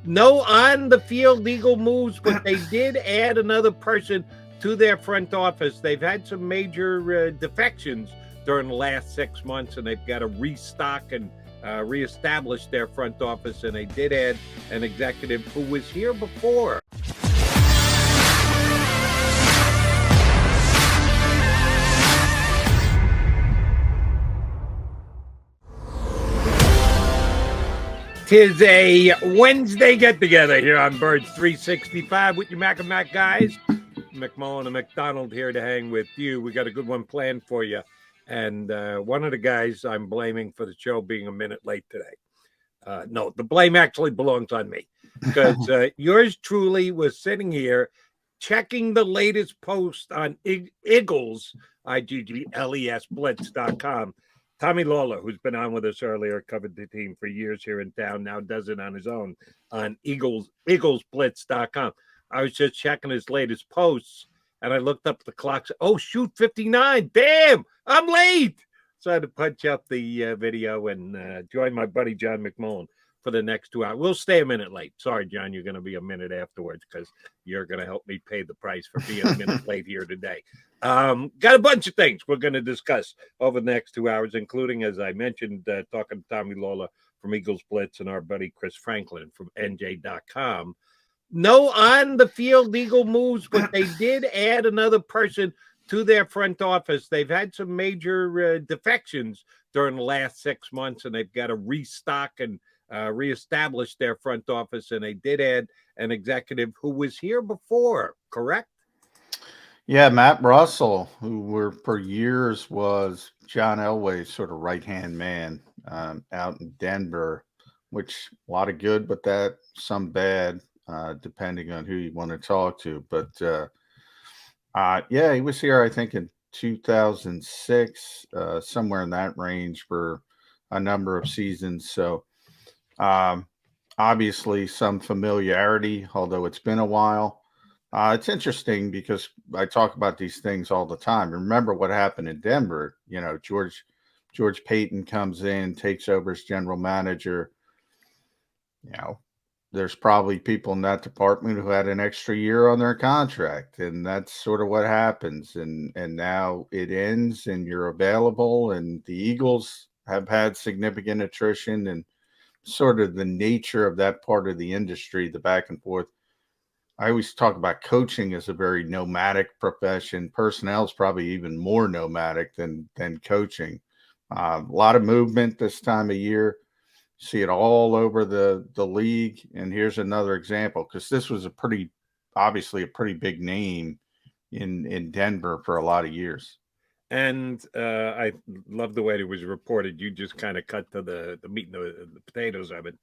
No on-the-field legal moves, but they did add another person to their front office. They've had some major defections during the last 6 months, and they've got to restock and reestablish their front office. And they did add an executive who was here before. Tis a Wednesday get-together here on Birds 365 with your Mac and Mac guys. McMullen and McDonald here to hang with you. We got a good one planned for you. And one of the guys I'm blaming for the show being a minute late today. No, the blame actually belongs on me. Because yours truly was sitting here checking the latest post on Eagles, IGGLES Blitz.com. Tommy Lawler, who's been on with us earlier, covered the team for years here in town, now does it on his own on EaglesBlitz.com. I was just checking his latest posts, and I looked up the clock. Oh, shoot, 59. Damn, I'm late. So I had to punch up the video and join my buddy John McMullen for the next 2 hours. We'll stay a minute late. Sorry, John, you're going to be a minute afterwards because you're going to help me pay the price for being a minute late here today. Got a bunch of things we're going to discuss over the next 2 hours, including, as I mentioned, talking to Tommy Lawler from Eagles Blitz and our buddy Chris Franklin from NJ.com. No on-the-field legal moves, but they did add another person to their front office. They've had some major defections during the last 6 months, and they've got to restock and reestablish their front office. And they did add an executive who was here before, correct? Yeah, Matt Russell, who for years was John Elway's sort of right-hand man out in Denver, which a lot of good, but that some bad, depending on who you want to talk to. But yeah, he was here, I think, in 2006, somewhere in that range for a number of seasons. So obviously some familiarity, although it's been a while. It's interesting because I talk about these things all the time. Remember what happened in Denver? You know, George Payton comes in, takes over as general manager. You know, there's probably people in that department who had an extra year on their contract, and that's sort of what happens. And now it ends, and you're available. And the Eagles have had significant attrition, and sort of the nature of that part of the industry, the back and forth. I always talk about coaching as a very nomadic profession. Personnel is probably even more nomadic than coaching. A lot of movement this time of year. See it all over the league. And here's another example, because this was obviously a pretty big name in Denver for a lot of years. And I love the way it was reported. You just kind of cut to the meat and the potatoes of it.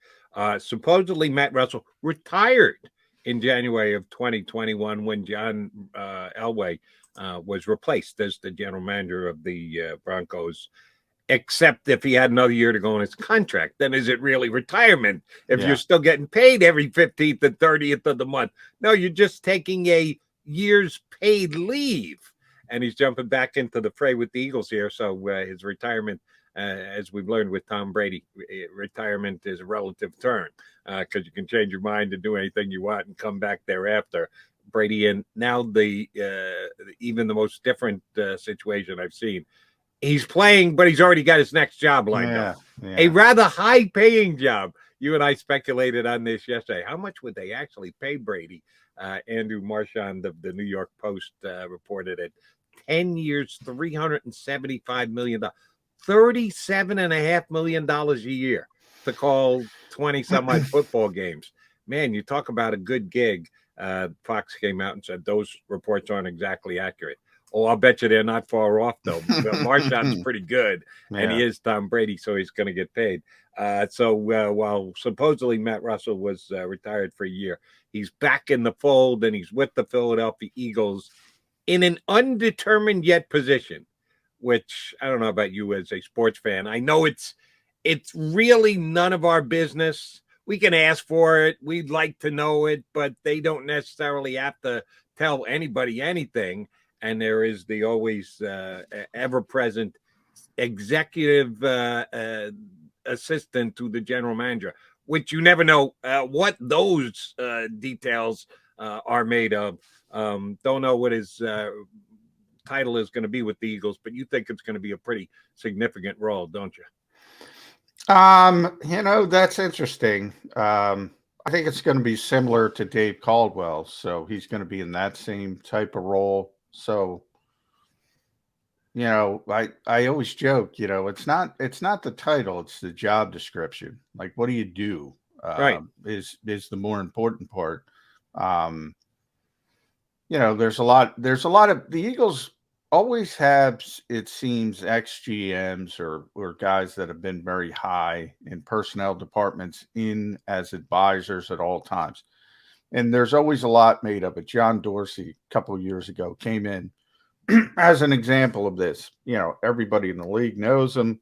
Supposedly, Matt Russell retired in January of 2021 when John Elway was replaced as the general manager of the Broncos, except if he had another year to go on his contract. Then is it really retirement if you're still getting paid every 15th and 30th of the month? No, you're just taking a year's paid leave. And he's jumping back into the fray with the Eagles here. So his retirement, as we've learned with Tom Brady, retirement is a relative term because you can change your mind to do anything you want and come back thereafter. Brady, and now even the most different situation I've seen, he's playing, but he's already got his next job lined up. Yeah. A rather high-paying job. You and I speculated on this yesterday. How much would they actually pay Brady? Andrew Marchand of the New York Post reported it. 10 years, $375 million, $37.5 million a year to call 20-some-odd football games. Man, you talk about a good gig. Fox came out and said those reports aren't exactly accurate. Oh, I'll bet you they're not far off, though. Marchand's pretty good, and he is Tom Brady, so he's going to get paid. So while supposedly Matt Russell was retired for a year, he's back in the fold, and he's with the Philadelphia Eagles in an undetermined yet position, which I don't know about you as a sports fan. I know it's really none of our business. We can ask for it. We'd like to know it, but they don't necessarily have to tell anybody anything. And there is the always ever-present executive assistant to the general manager. which you never know what those details are made of. Don't know what his title is going to be with the Eagles, but you think it's going to be a pretty significant role, don't you? That's interesting. I think it's going to be similar to Dave Caldwell, so he's going to be in that same type of role. So, I always joke, it's not the title, it's the job description. Like, what do you do? Right. Is the more important part. Um, there's a lot of the Eagles always have, it seems, ex GMs or guys that have been very high in personnel departments in as advisors at all times. And there's always a lot made of it. John Dorsey, a couple of years ago, came in as an example of this. Everybody in the league knows him.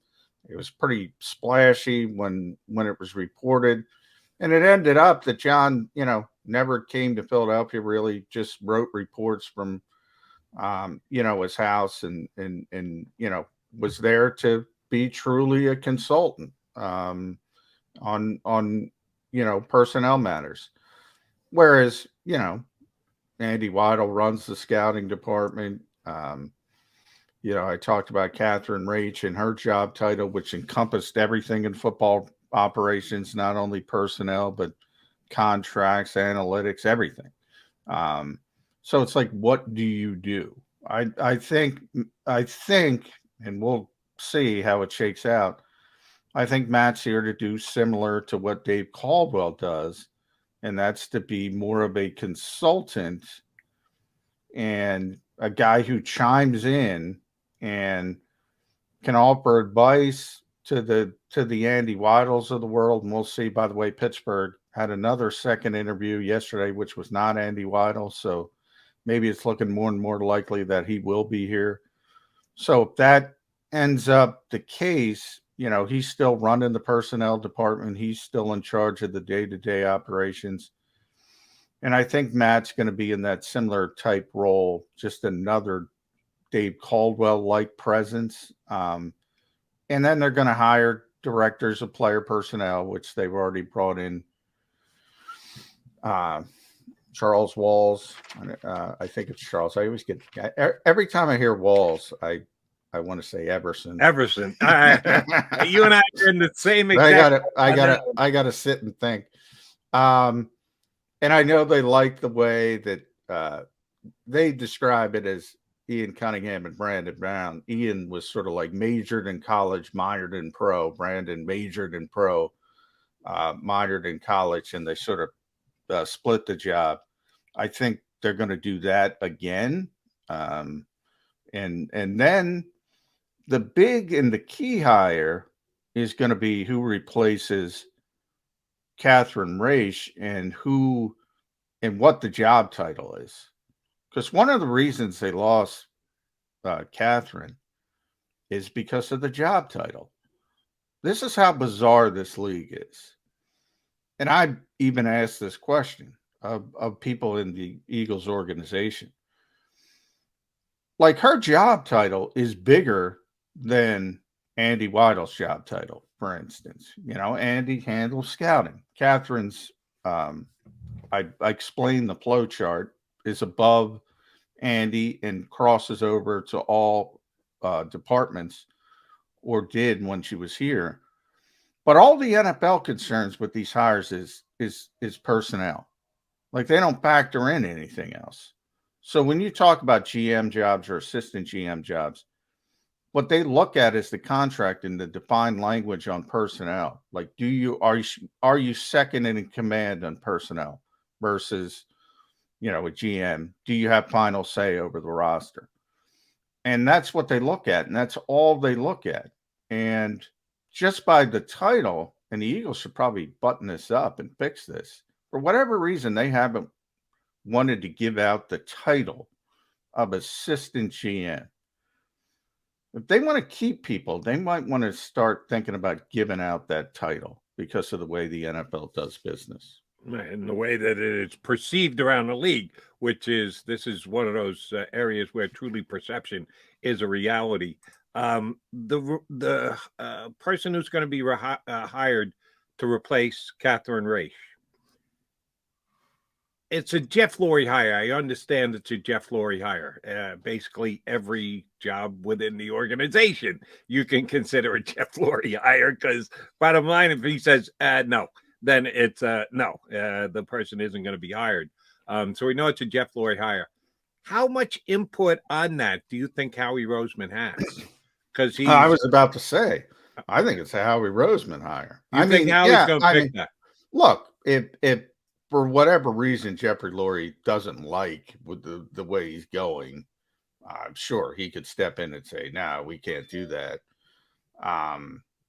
It was pretty splashy when it was reported. And it ended up that John, never came to Philadelphia, really just wrote reports from, his house and was there to be truly a consultant on personnel matters. Whereas, Andy Weidel runs the scouting department. I talked about Catherine Raich and her job title, which encompassed everything in football operations, not only personnel, but contracts, analytics, everything. So it's like, what do you do? I think, and we'll see how it shakes out. I think Matt's here to do similar to what Dave Caldwell does, and that's to be more of a consultant and a guy who chimes in and can offer advice to the Andy Weidels of the world. And we'll see. By the way, Pittsburgh had another second interview yesterday, which was not Andy Weidel. So maybe it's looking more and more likely that he will be here. So if that ends up the case, he's still running the personnel department. He's still in charge of the day-to-day operations. And I think Matt's going to be in that similar type role, just another Dave Caldwell-like presence. And then they're going to hire directors of player personnel, which they've already brought in Charles Walls. I think it's Charles. I always get, every time I hear Walls, I want to say Everson. Everson. You and I are in the same exact. I gotta sit and think. And I know they like the way that they describe it as Ian Cunningham and Brandon Brown. Ian was sort of like majored in college, minored in pro. Brandon majored in pro, minored in college, and they sort of split the job. I think they're going to do that again. And then the big and the key hire is going to be who replaces Catherine Raich and what the job title is. Because one of the reasons they lost Catherine is because of the job title. This is how bizarre this league is. And I even asked this question of people in the Eagles organization. Like, her job title is bigger than Andy Weidel's job title, for instance. Andy handles scouting. Catherine's, I explained the flow chart, is above Andy and crosses over to all departments, or did when she was here. But all the NFL concerns with these hires is personnel. Like, they don't factor in anything else. So when you talk about GM jobs or assistant GM jobs, what they look at is the contract and the defined language on personnel. Like, are you second in command on personnel versus, a GM? Do you have final say over the roster? And that's what they look at, and that's all they look at. And just by the title, and the Eagles should probably button this up and fix this. For whatever reason, they haven't wanted to give out the title of assistant GM. If they want to keep people, they might want to start thinking about giving out that title because of the way the NFL does business. And the way that it is perceived around the league, this is one of those areas where truly perception is a reality. The person who's going to be hired to replace Catherine Raich. It's a Jeff Lurie hire. I understand it's a Jeff Lurie hire. Basically, every job within the organization you can consider a Jeff Lurie hire, because bottom line, if he says no, then it's no. The person isn't going to be hired. So we know it's a Jeff Lurie hire. How much input on that do you think Howie Roseman has? Because I was about to say, I think it's a Howie Roseman hire. You think Howie's going to pick that? Look, if for whatever reason Jeffrey Lurie doesn't like with the way he's going, I'm sure he could step in and say, "No, we can't do that."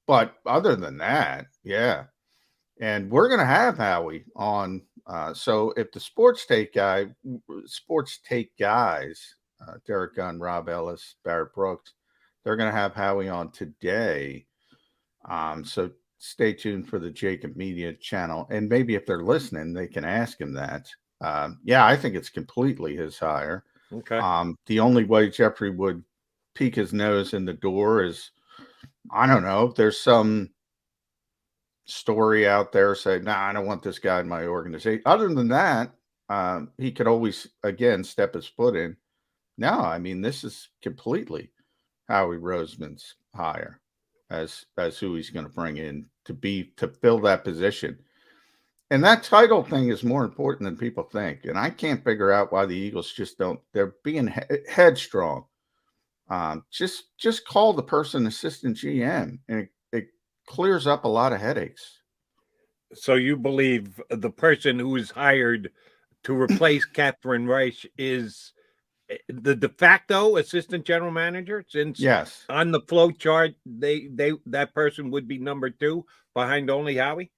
But other than that, yeah. And we're going to have Howie on. So if the sports take guys, Derek Gunn, Rob Ellis, Barrett Brooks, they're going to have Howie on today. So stay tuned for the JAKIB Media channel. And maybe if they're listening, they can ask him that. Yeah, I think it's completely his hire. Okay. The only way Jeffrey would peek his nose in the door is, I don't know, if there's some story out there saying, "Nah, I don't want this guy in my organization." Other than that, he could always, again, step his foot in. No, I mean, this is completely Howie Roseman's hire as who he's going to bring in to fill that position. And that title thing is more important than people think. And I can't figure out why the Eagles just don't. They're being headstrong. Just call the person assistant GM, and it clears up a lot of headaches. So you believe the person who is hired to replace Catherine Raich is the de facto assistant general manager? Since Yes, on the flow chart, that person would be number 2 behind only Howie.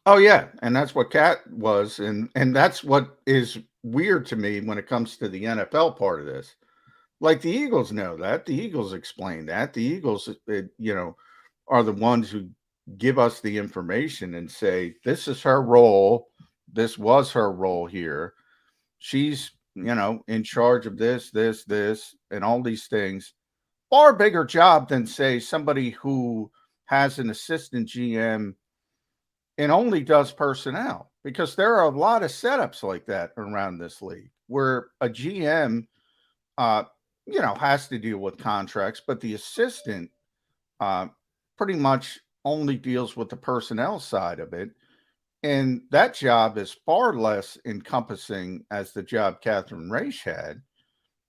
Oh yeah, and that's what Cat was, and that's what is weird to me when it comes to the NFL part of this. Like, the Eagles know that. The Eagles explain that. The Eagles, are the ones who give us the information and say, this is her role. This was her role here. She's, in charge of this, and all these things. Far bigger job than, say, somebody who has an assistant GM and only does personnel, because there are a lot of setups like that around this league where a GM, has to deal with contracts, but the assistant pretty much only deals with the personnel side of it. And that job is far less encompassing as the job Catherine Raich had.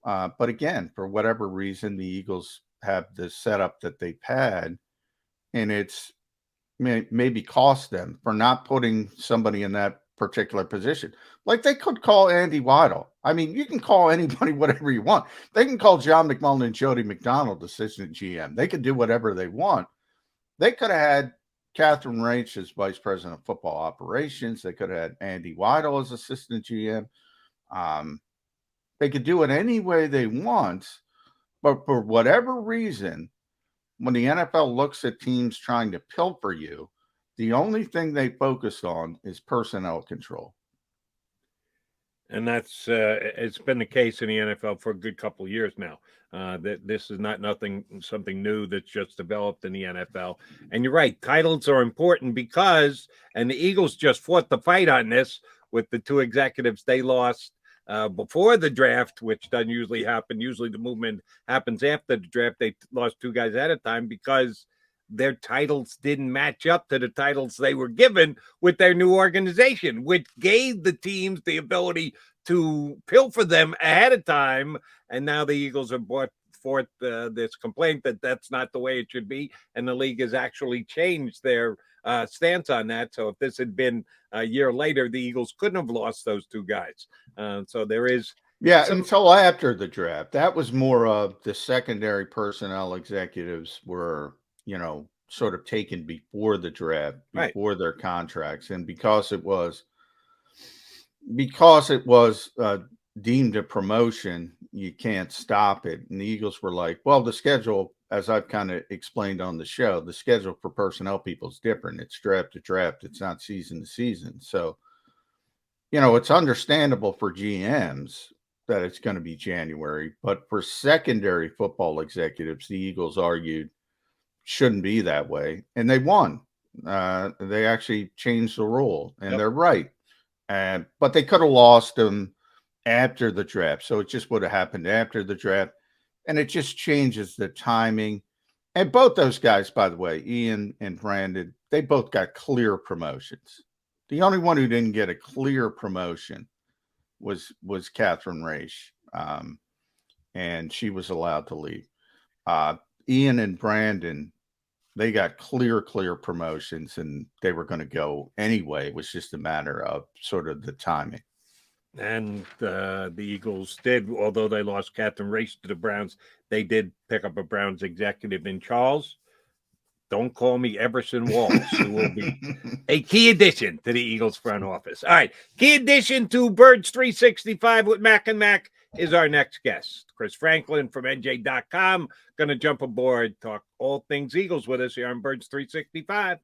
But again, for whatever reason, the Eagles have this setup that they've had, and it's maybe cost them for not putting somebody in that particular position. Like, they could call Andy Weidel. I mean, you can call anybody whatever you want. They can call John McMullen and Jody McDonald assistant GM. They could do whatever they want. They could have had Catherine Raich as vice president of football operations. They could have had Andy Weidel as assistant GM. They could do it any way they want, but for whatever reason, when the NFL looks at teams trying to pilfer you, the only thing they focus on is personnel control. And that's it's been the case in the NFL for a good couple of years now. That this is not something new that's just developed in the NFL. And you're right, titles are important because, and the Eagles just fought the fight on this with the 2 executives they lost before the draft, which doesn't usually happen. Usually the movement happens after the draft. They lost 2 guys at a time because their titles didn't match up to the titles they were given with their new organization, which gave the teams the ability to pilfer them ahead of time. And now the Eagles have brought forth this complaint that that's not the way it should be. And the league has actually changed their stance on that. So if this had been a year later, the Eagles couldn't have lost those 2 guys. So there is. Yeah, until after the draft. That was more of the secondary personnel executives were, sort of taken before the draft, before their contracts. And because it was deemed a promotion, you can't stop it. And the Eagles were like, well, the schedule, as I've kind of explained on the show, the schedule for personnel people is different. It's draft to draft. It's not season to season. So, it's understandable for GMs that it's going to be January, but for secondary football executives, the Eagles argued shouldn't be that way. And they won. They actually changed the rule, and Yep. they're right. But they could have lost him after the draft. So it just would have happened after the draft. And it just changes the timing. And both those guys, by the way, Ian and Brandon, they both got clear promotions. The only one who didn't get a clear promotion was Catherine Raish. And she was allowed to leave. Ian and Brandon, they got clear promotions, and they were going to go anyway. It was just a matter of sort of the timing. And the Eagles did, although they lost Catherine Race to the Browns, they did pick up a Browns executive in Charles. Don't call me Everson Walls, who will be a key addition to the Eagles front office. All right, key addition to Birds 365 with Mac and Mac is our next guest. Chris Franklin from NJ.com going to jump aboard, talk all things Eagles with us here on Birds 365.